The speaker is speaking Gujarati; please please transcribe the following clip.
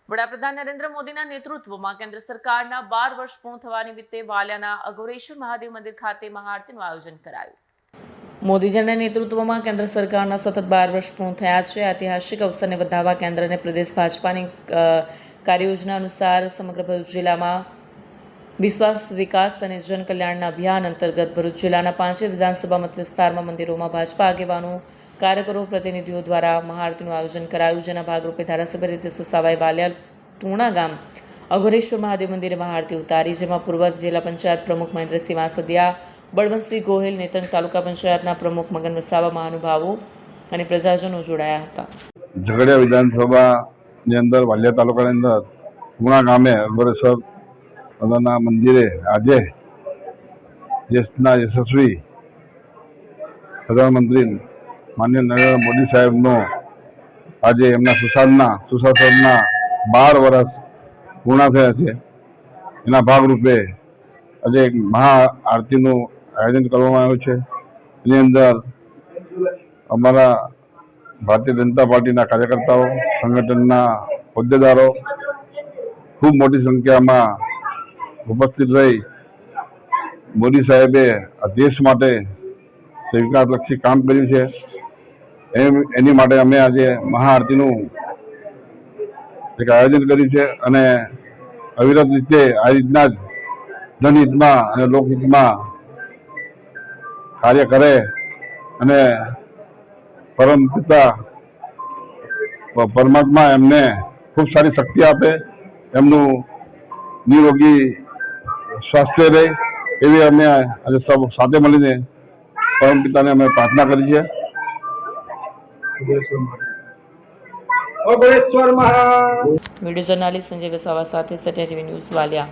વડાપ્રધાન નરેન્દ્ર મોદીના નેતૃત્વમાં કેન્દ્ર સરકારના 12 વર્ષ પૂર્ણ થવા નિમિત્તે વાલિયાના અઘોરેશ્વર મહાદેવ મંદિર ખાતે મહાઆરતીનું આયોજન કરાયું. મોદીજીના નેતૃત્વમાં કેન્દ્ર સરકારના સતત 12 વર્ષ પૂર્ણ થયા છે. ઐતિહાસિક અવસરને વધાવવા કેન્દ્ર અને પ્રદેશ ભાજપાની કાર્યયોજના અનુસાર સમગ્ર ભરૂચ જિલ્લામાં વિશ્વાસ વિકાસ અને જન કલ્યાણના અભિયાન અંતર્ગત ભરૂચ જિલ્લાના 5 વિધાનસભા મત વિસ્તારમાં મંદિરોમાં ભાજપા આગેવાનો, કાર્યકરો, પ્રતિનિધિઓ દ્વારા મહાઆરતીનું આયોજન કરાયું. જેના ભાગરૂપે ધારાસભ્ય રીતેશ વસાવાએ વાલિયા ટુણા ગામ અઘોરેશ્વર મહાદેવ મંદિરે મહાઆરતી ઉતારી, જેમાં પૂર્વ જિલ્લા પંચાયત પ્રમુખ મહેન્દ્રસિંહ વાસદિયા, બળવંતસિંહ ગોહિલ, નેત્રંગ તાલુકા પંચાયતના પ્રમુખ મગન વસાવા, મહાનુભાવો અને પ્રજાજનો જોડાયા હતા. ઝઘડિયા વિધાનસભાની અંદર વાલિયા તાલુકાની અંદર ટુણા ગામે અઘોરેશ્વર દાદાના મંદિરે આજે દેશના યશસ્વી પ્રધાનમંત્રી માનનીય નરેન્દ્ર મોદી સાહેબનો આજે એમના સુશાસનના 12 વર્ષ પૂર્ણ થયા છે. એના ભાગરૂપે આજે એક મહાઆરતીનું આયોજન કરવામાં આવ્યું છે. એની અંદર અમારા ભારતીય જનતા પાર્ટીના કાર્યકર્તાઓ, સંગઠનના હોદ્દેદારો ખૂબ મોટી સંખ્યામાં ઉપસ્થિત રહી મોદી સાહેબે આ દેશ માટે વિકાસલક્ષી કામ કર્યું છે. એની માટે અમે આજે મહાઆરતીનું એક આયોજન કર્યું છે અને અવિરત રીતે આ રીતના જ જનહિતમાં અને લોકહિતમાં કાર્ય કરે અને પરમપિતા પરમાત્મા એમને ખૂબ સારી શક્તિ આપે, એમનું નિરોગી સ્વાસ્થ્ય રહે એવી અમે આજે સૌ સાથે મળીને પરમપિતાને અમે પ્રાર્થના કરી છે. વિડીયો જર્નાલિસ્ટ સંજય વસાવા સાથે સત્યા ટીવી ન્યૂઝ વાલિયા.